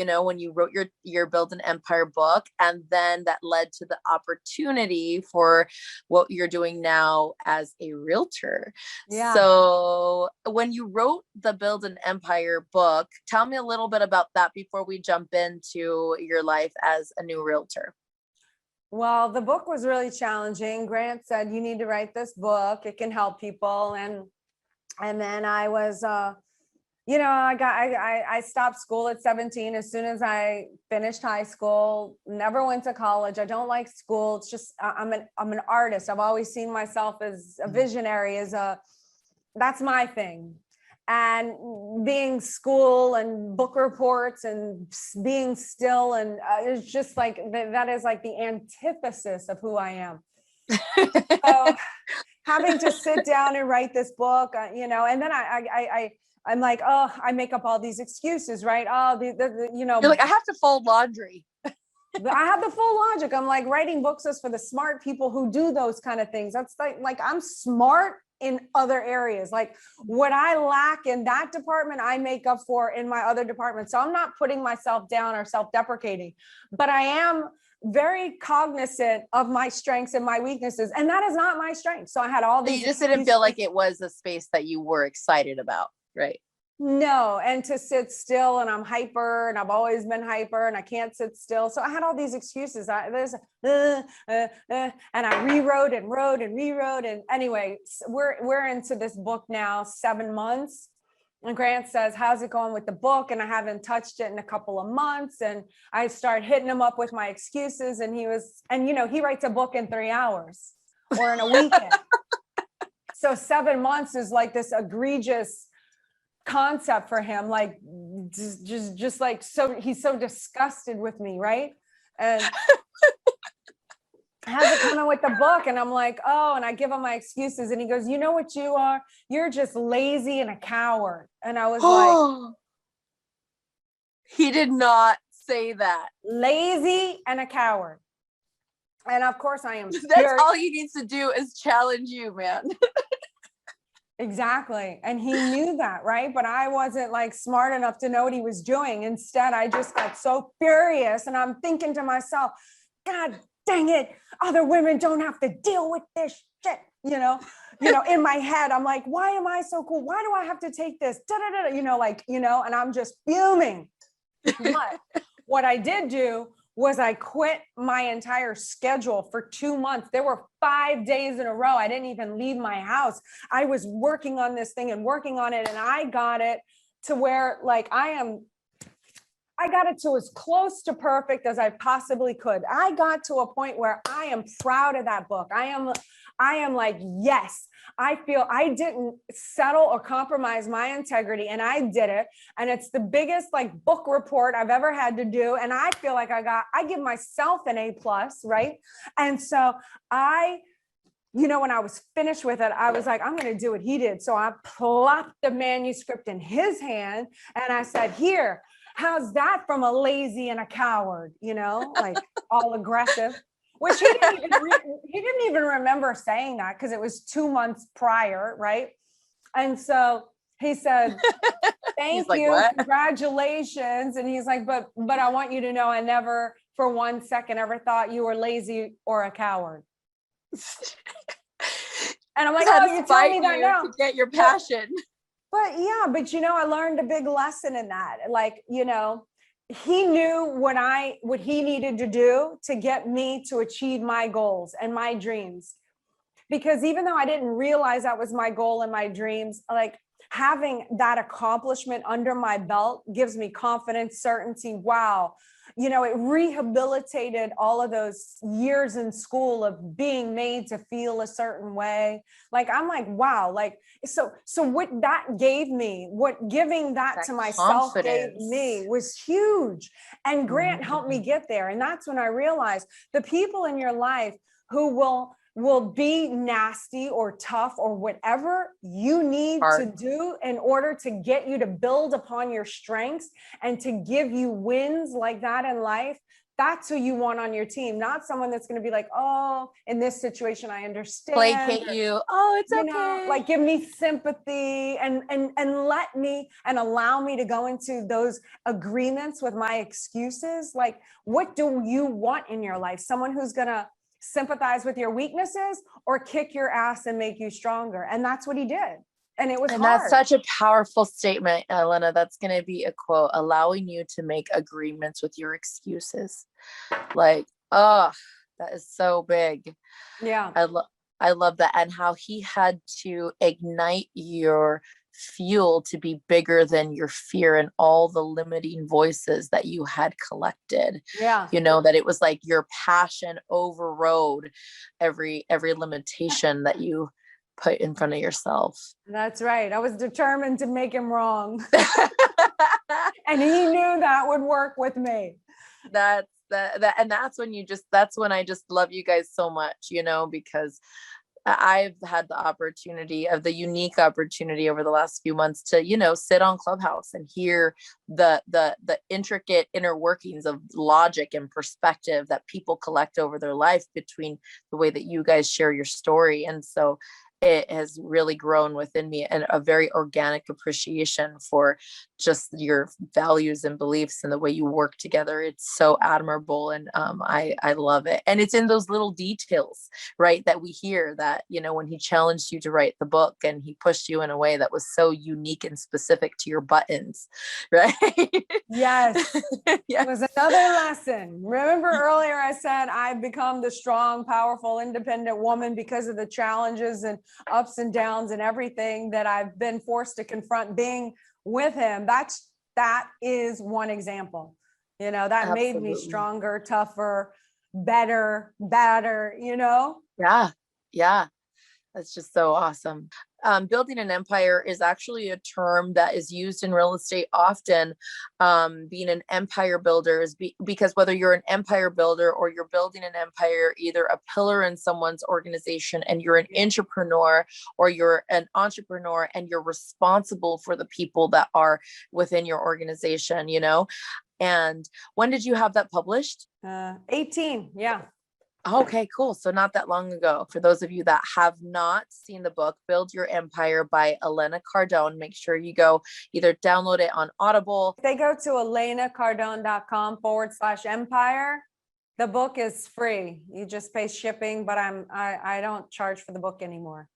when you wrote your Build an Empire book, and then that led to the opportunity for what you're doing now as a realtor. Yeah. So when you wrote the Build an Empire book, tell me a little bit about that before we jump into your life as a new realtor. Well, the book was really challenging. Grant said, you need to write this book. It can help people. And then I was, I stopped school at 17. As soon as I finished high school, never went to college. I don't like school. It's just, I'm an artist. I've always seen myself as a visionary, that's my thing. And being school and book reports and being still, and it's just like, that is like the antithesis of who I am. So having to sit down and write this book, and then I'm like, oh, I make up all these excuses, right? Oh, you're like, I have to fold laundry. I have the full logic. I'm like, writing books is for the smart people who do those kind of things. That's like I'm smart in other areas. Like what I lack in that department, I make up for in my other departments. So I'm not putting myself down or self-deprecating, but I am very cognizant of my strengths and my weaknesses. And that is not my strength. So I had all these. You just didn't feel like it was a space that you were excited about, right? No, and to sit still, and I'm hyper, and I've always been hyper, and I can't sit still. So I had all these excuses. And I rewrote and wrote and rewrote. And anyway, we're into this book now, 7 months. And Grant says, how's it going with the book? And I haven't touched it in a couple of months. And I start hitting him up with my excuses. And he writes a book in 3 hours or in a weekend. So 7 months is like this egregious concept for him, like just like, so he's so disgusted with me, right? And how's it coming with the book? And I'm like, oh, and I give him my excuses, and he goes, you know what you are? You're just lazy and a coward. And I was like, he did not say that. Lazy and a coward. And of course I am. That's all he needs to do is challenge you, man. Exactly. And he knew that, right? But I wasn't like smart enough to know what he was doing. Instead, I just got so furious, and I'm thinking to myself, God dang it, other women don't have to deal with this shit. In my head, I'm like, why am I so cool? Why do I have to take this? And I'm just fuming. But what I did do was I quit my entire schedule for 2 months. There were 5 days in a row I didn't even leave my house. I was working on this thing and working on it, and I got it to where like I got it to as close to perfect as I possibly could. I got to a point where I am proud of that book. I am like, yes, I feel I didn't settle or compromise my integrity, and I did it. And it's the biggest like book report I've ever had to do. And I feel like I give myself an A+, right? And so when I was finished with it, I was like, I'm going to do what he did. So I plopped the manuscript in his hand, and I said, here, how's that from a lazy and a coward, like all aggressive, which he didn't even remember saying that because it was 2 months prior. Right. And so he said, thank you. What? Congratulations. And he's like, but I want you to know, I never for 1 second ever thought you were lazy or a coward. And I'm like, oh, you tell me that now to get your passion. But I learned a big lesson in that. Like, he knew what he needed to do to get me to achieve my goals and my dreams. Because even though I didn't realize that was my goal and my dreams, like having that accomplishment under my belt gives me confidence, certainty. Wow. It rehabilitated all of those years in school of being made to feel a certain way. Like, I'm like, wow. Like, so what that gave me, what giving that to myself gave me was huge. And Grant helped me get there. And that's when I realized the people in your life who will be nasty or tough or whatever you need to do in order to get you to build upon your strengths and to give you wins like that in life. That's who you want on your team, not someone that's going to be like, oh, in this situation, I understand. Placate you. Oh, it's okay. Like give me sympathy and let me and allow me to go into those agreements with my excuses. Like, what do you want in your life? Someone who's going to sympathize with your weaknesses or kick your ass and make you stronger. And that's what he did. And it was And hard. that's such a powerful statement, Elena. That's going to be a quote, allowing you to make agreements with your excuses. Like, oh, that is so big. Yeah. I love that. And how he had to ignite your fuel to be bigger than your fear and all the limiting voices that you had collected. Yeah. You know, that it was like your passion overrode every limitation that you put in front of yourself. That's right. I was determined to make him wrong. And he knew that would work with me. And that's when I just love you guys so much, you know, because I've had the unique opportunity over the last few months to, you know, sit on Clubhouse and hear the intricate inner workings of logic and perspective that people collect over their life between the way that you guys share your story. And so it has really grown within me, and a very organic appreciation for just your values and beliefs and the way you work together. It's so admirable. And I love it. And it's in those little details, right, that we hear that, you know, when he challenged you to write the book and he pushed you in a way that was so unique and specific to your buttons, right? Yes. Yeah. It was another lesson. Remember earlier I said I've become the strong, powerful, independent woman because of the challenges and ups and downs and everything that I've been forced to confront being with him. That is one example. You know, that made me stronger, tougher, better, you know? Yeah. Yeah. That's just so awesome. Building an empire is actually a term that is used in real estate often. Being an empire builder is because whether you're an empire builder or you're building an empire, either a pillar in someone's organization and you're an entrepreneur, or you're an entrepreneur and you're responsible for the people that are within your organization, you know? And when did you have that published? 18. Yeah. Okay, cool. So not that long ago. For those of you that have not seen the book, Build Your Empire by Elena Cardone, make sure you go either download it on Audible. If they go to elenacardone.com/empire, the book is free. You just pay shipping, but I don't charge for the book anymore.